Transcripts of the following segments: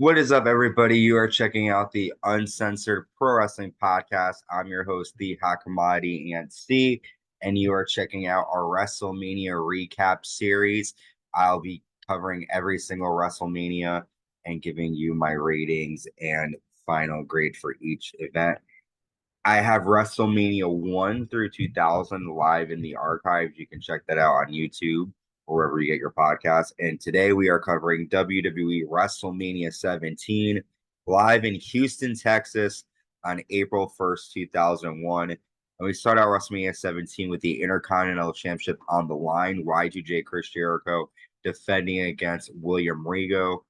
What is up, everybody? You are checking out the Uncensored Pro Wrestling Podcast. I'm your host, the Hot Commodity and C, and you are checking out our WrestleMania recap series. I'll be covering every single WrestleMania and giving you my ratings and final grade for each event. I have WrestleMania 1 through 2000 live in the archives. You can check that out on YouTube or wherever you get your podcasts. And today we are covering WWE WrestleMania 17 live in Houston, Texas on April 1st, 2001. And we start out WrestleMania 17 with the Intercontinental Championship on the line. Y2J Chris Jericho defending against William Regal.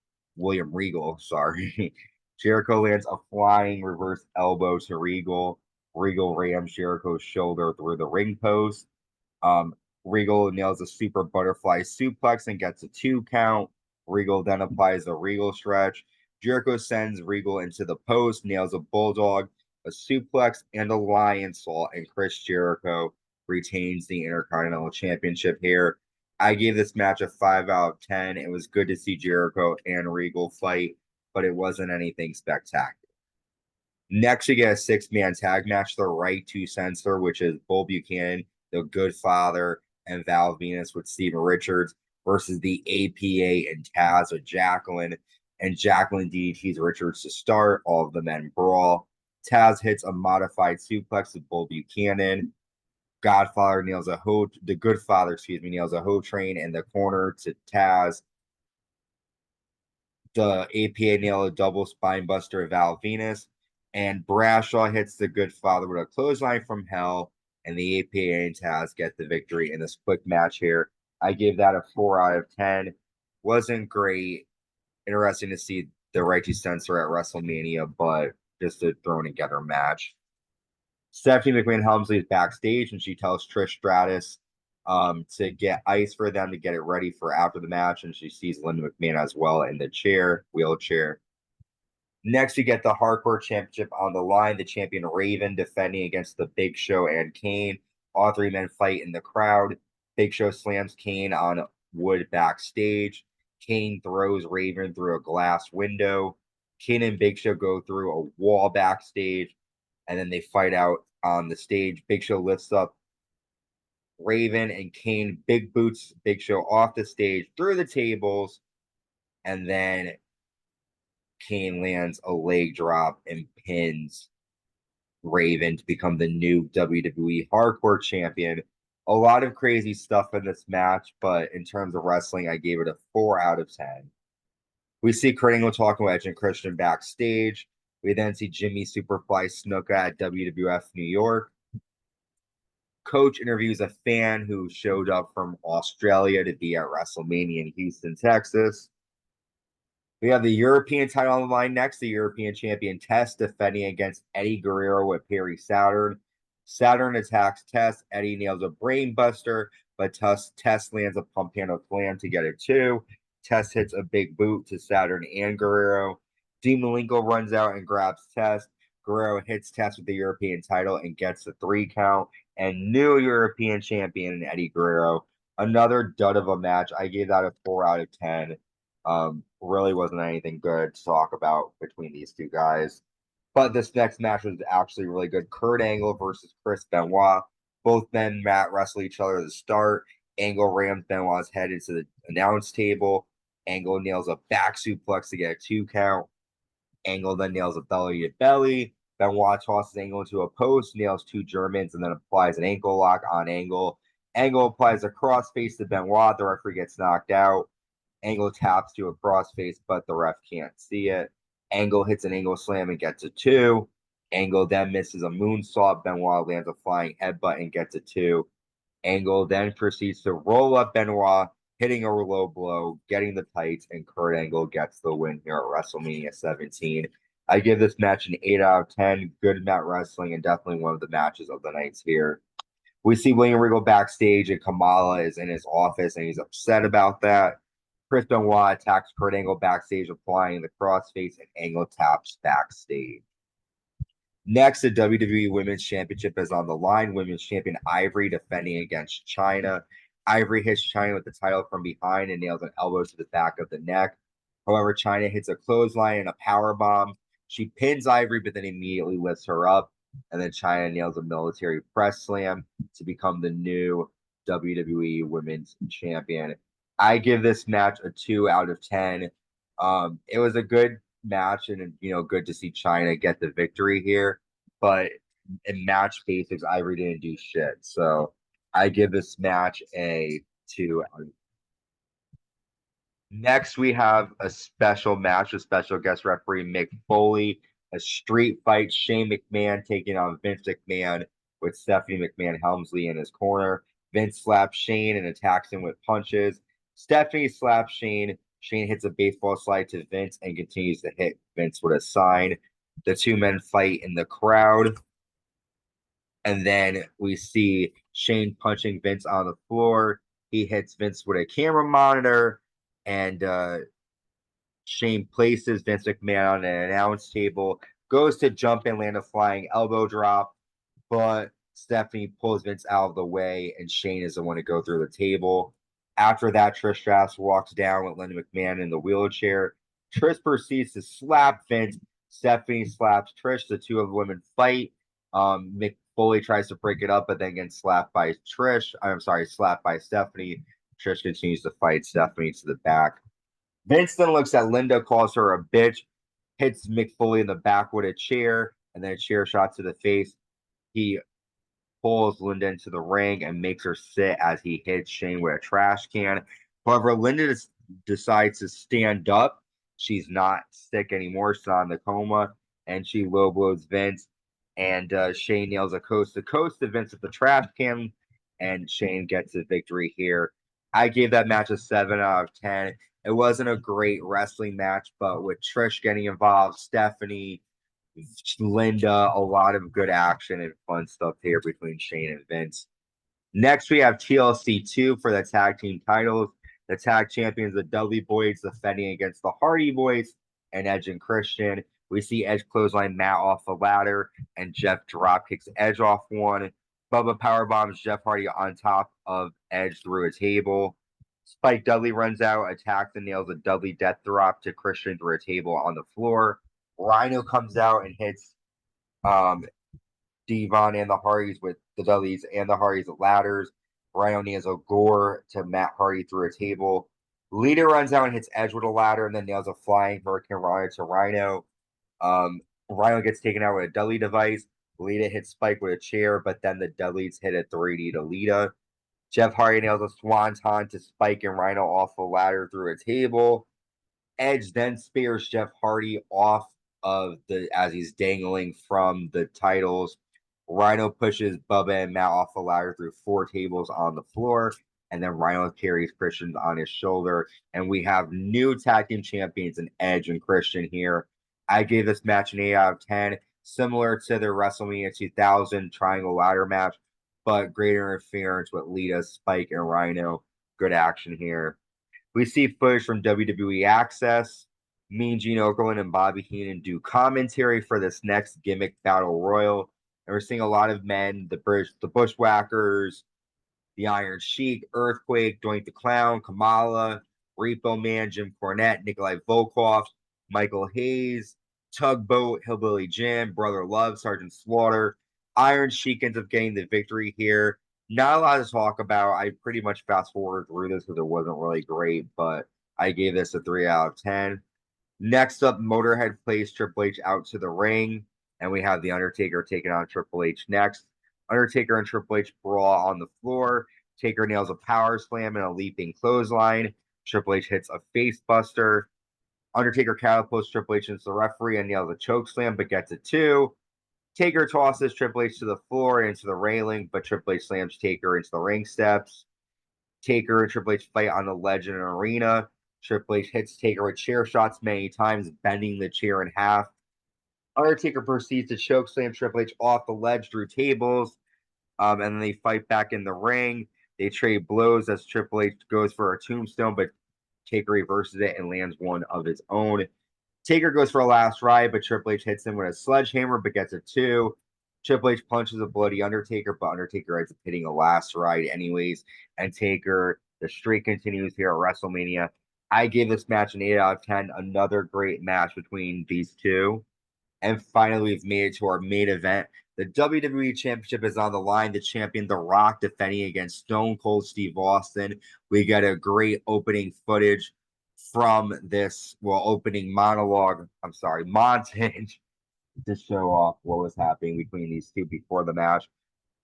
Sorry. Jericho lands a flying reverse elbow to Regal. Regal rams Jericho's shoulder through the ring post. Regal nails a super butterfly suplex and gets a 2 count. Regal then applies the Regal stretch. Jericho sends Regal into the post, nails a bulldog, a suplex, and a Lionsault, and Chris Jericho retains the Intercontinental Championship here. I gave this match a 5 out of 10. It was good to see Jericho and Regal fight, but it wasn't anything spectacular. Next, you get a 6-man tag match, the right to censor, which is Bull Buchanan, the Good Father, and Val Venus with Steven Richards versus the APA and Taz with Jacqueline. And Jacqueline DDTs Richards to start. All of the men brawl. Taz hits a modified suplex to Bull Buchanan. The Good Father nails a hoe train in the corner to Taz. The APA nail a double spine buster of Val Venus. And Bradshaw hits the Good Father with a clothesline from hell. And the APA and Taz get the victory in this quick match here. I gave that a 4 out of 10. Wasn't great. Interesting to see the right to censor at WrestleMania, but just a thrown together match. Stephanie McMahon Helmsley is backstage, and she tells Trish Stratus to get ice for them to get it ready for after the match. And she sees Linda McMahon as well in the wheelchair. Next, you get the Hardcore Championship on the line. The champion Raven defending against the Big Show and Kane. All three men fight in the crowd. Big Show slams Kane on wood backstage. Kane throws Raven through a glass window. Kane and Big Show go through a wall backstage, and then they fight out on the stage. Big Show lifts up Raven, and Kane big boots Big Show off the stage through the tables, and then Kane lands a leg drop and pins Raven to become the new WWE Hardcore Champion. A lot of crazy stuff in this match, but in terms of wrestling, I gave it a 4 out of 10. We see Kurt Angle talking with Edge and Christian backstage. We then see Jimmy Superfly Snuka at WWF New York. Coach interviews a fan who showed up from Australia to be at WrestleMania in Houston, Texas. We have the European title on the line next, the European Champion Test defending against Eddie Guerrero with Perry Saturn. Saturn attacks Test. Eddie nails a brain buster, but Test lands a pump handle slam to get it 2. Test hits a big boot to Saturn and Guerrero. Dean Malenko runs out and grabs Test. Guerrero hits Test with the European title and gets the 3 count. And new European champion Eddie Guerrero. Another dud of a match. I gave that a 4 out of 10. Really wasn't anything good to talk about between these two guys. But this next match was actually really good. Kurt Angle versus Chris Benoit. Both men wrestle each other at the start. Angle rams Benoit's head into the announce table. Angle nails a back suplex to get a 2 count. Angle then nails a belly to belly. Benoit tosses Angle into a post, nails 2 Germans, and then applies an ankle lock on Angle. Angle applies a crossface to Benoit. The referee gets knocked out. Angle taps to a crossface, but the ref can't see it. Angle hits an angle slam and gets a 2. Angle then misses a moonsault. Benoit lands a flying headbutt and gets a 2. Angle then proceeds to roll up Benoit, hitting a low blow, getting the tights, and Kurt Angle gets the win here at WrestleMania 17. I give this match an 8 out of 10. Good mat wrestling and definitely one of the matches of the nights here. We see William Regal backstage, and Kamala is in his office, and he's upset about that. Chris Benoit attacks Kurt Angle backstage, applying the crossface, and Angle taps backstage. Next, the WWE Women's Championship is on the line. Women's Champion Ivory defending against Chyna. Ivory hits Chyna with the title from behind and nails an elbow to the back of the neck. However, Chyna hits a clothesline and a power bomb. She pins Ivory, but then immediately lifts her up. And then Chyna nails a military press slam to become the new WWE Women's Champion. I give this match a 2 out of 10. It was a good match, and good to see Chyna get the victory here. But in match basics, Ivory didn't do shit. So I give this match a 2 out of 10. Next, we have a special match with special guest referee Mick Foley, a street fight. Shane McMahon taking on Vince McMahon with Stephanie McMahon Helmsley in his corner. Vince slaps Shane and attacks him with punches. Stephanie slaps Shane. Shane hits a baseball slide to Vince and continues to hit Vince with a sign. The two men fight in the crowd. And then we see Shane punching Vince on the floor. He hits Vince with a camera monitor. And Shane places Vince McMahon on an announce table, goes to jump and land a flying elbow drop, but Stephanie pulls Vince out of the way, and Shane is the one to go through the table. After that, Trish Stratus walks down with Linda McMahon in the wheelchair. Trish proceeds to slap Vince. Stephanie slaps Trish. The two of the women fight. Mick Foley tries to break it up, but then gets slapped by Trish. I'm sorry, slapped by Stephanie. Trish continues to fight Stephanie to the back. Vince then looks at Linda, calls her a bitch, hits Mick Foley in the back with a chair, and then a chair shot to the face. He pulls Linda into the ring and makes her sit as he hits Shane with a trash can. However, Linda decides to stand up. She's not sick anymore. She's not in the coma, and she low blows Vince. And Shane nails a coast to coast to Vince with the trash can, and Shane gets the victory here. I gave that match a 7 out of 10. It wasn't a great wrestling match, but with Trish getting involved, Stephanie, Linda, a lot of good action and fun stuff here between Shane and Vince. Next, we have TLC 2 for the tag team titles. The tag champions, the Dudley Boyz, defending against the Hardy Boyz and Edge and Christian. We see Edge clothesline Matt off the ladder, and Jeff drop kicks Edge off one. Bubba powerbombs Jeff Hardy on top of Edge through a table. Spike Dudley runs out, attacks and nails a Dudley death drop to Christian through a table on the floor. Rhino comes out and hits Devon and the Hardys with the Dudleys and the Hardys ladders. Rhino nails a gore to Matt Hardy through a table. Lita runs out and hits Edge with a ladder and then nails a flying Hurricane Rana to Rhino. Rhino gets taken out with a Dudley device. Lita hits Spike with a chair, but then the Dudleys hit a 3D to Lita. Jeff Hardy nails a swanton to Spike and Rhino off the ladder through a table. Edge then spears Jeff Hardy off of as he's dangling from the titles. Rhino pushes Bubba and Matt off the ladder through 4 tables on the floor, and then Rhino carries Christian on his shoulder. And we have new tag team champions in Edge and Christian here. I gave this match an 8 out of 10, similar to the WrestleMania 2000 Triangle Ladder match, but greater interference with Lita, Spike, and Rhino. Good action here. We see footage from WWE Access. Mean Gene Okerlund and Bobby Heenan do commentary for this next Gimmick Battle Royal. And we're seeing a lot of men, the Bushwhackers, the Iron Sheik, Earthquake, Doink the Clown, Kamala, Repo Man, Jim Cornette, Nikolai Volkov, Michael Hayes, Tugboat, Hillbilly Jim, Brother Love, Sergeant Slaughter. Iron Sheik ends up getting the victory here. Not a lot to talk about. I pretty much fast forwarded through this because it wasn't really great, but I gave this a 3 out of 10. Next up, Motorhead plays Triple H out to the ring, and we have The Undertaker taking on Triple H next. Undertaker and Triple H brawl on the floor. Taker nails a power slam and a leaping clothesline. Triple H hits a face buster. Undertaker catapults Triple H into the referee and nails a choke slam, but gets it 2. Taker tosses Triple H to the floor and into the railing, but Triple H slams Taker into the ring steps. Taker and Triple H fight on the ledge in an arena. Triple H hits Taker with chair shots many times, bending the chair in half. Undertaker proceeds to choke slam Triple H off the ledge through tables, and then they fight back in the ring. They trade blows as Triple H goes for a tombstone, but Taker reverses it and lands one of his own. Taker goes for a last ride, but Triple H hits him with a sledgehammer, but gets it 2. Triple H punches a bloody Undertaker, but Undertaker ends up hitting a last ride anyways. And Taker, the streak continues here at WrestleMania I gave this match an 8 out of 10. Another great match between these two. And finally, we've made it to our main event. The WWE Championship is on the line. The champion, The Rock, defending against Stone Cold Steve Austin. We get a great opening footage from this, opening monologue, montage to show off what was happening between these two before the match.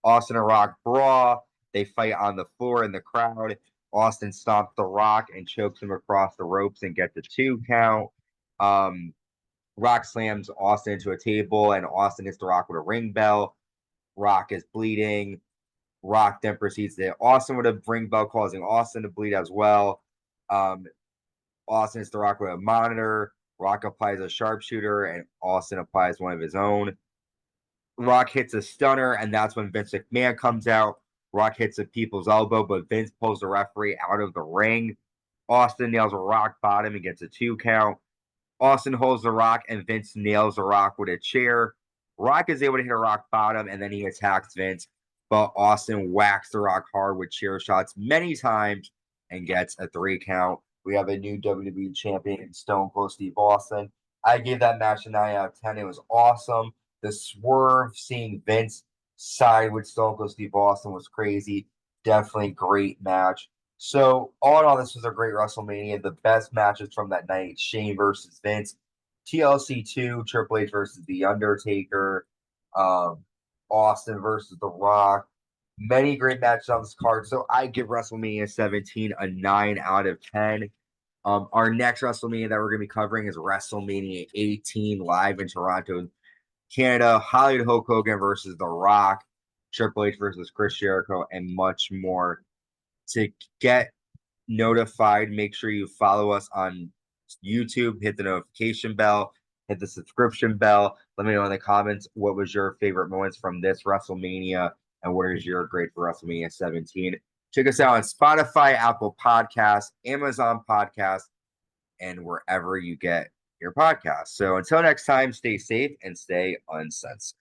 Austin and Rock brawl. They fight on the floor in the crowd. Austin stomps The Rock and chokes him across the ropes and gets a 2 count. Rock slams Austin into a table, and Austin hits The Rock with a ring bell. Rock is bleeding. Rock then proceeds to hit Austin with a ring bell, causing Austin to bleed as well. Austin hits The Rock with a monitor. Rock applies a sharpshooter, and Austin applies one of his own. Rock hits a stunner, and that's when Vince McMahon comes out. Rock hits a people's elbow, but Vince pulls the referee out of the ring. Austin nails a rock bottom and gets a 2 count. Austin holds the Rock, and Vince nails the Rock with a chair. Rock is able to hit a rock bottom, and then he attacks Vince, but Austin whacks the Rock hard with chair shots many times and gets a 3 count. We have a new WWE champion in Stone Cold Steve Austin. I gave that match a 9 out of 10. It was awesome. The swerve, seeing Vince side with Stone Cold Steve Austin was crazy. Definitely great match. So, all in all, this was a great WrestleMania. The best matches from that night: Shane versus Vince, TLC 2, Triple H versus The Undertaker, Austin versus The Rock. Many great matches on this card. So, I give WrestleMania 17 a 9 out of 10. Our next WrestleMania that we're going to be covering is WrestleMania 18, live in Toronto, Canada. Hollywood Hulk Hogan versus The Rock, Triple H versus Chris Jericho, and much more. To get notified, make sure you follow us on YouTube, hit the notification bell, hit the subscription bell. Let me know in the comments what was your favorite moments from this WrestleMania and what is your grade for WrestleMania 17. Check us out on Spotify, Apple Podcasts, Amazon Podcasts, and wherever you get your podcasts. So until next time, stay safe and stay uncensored.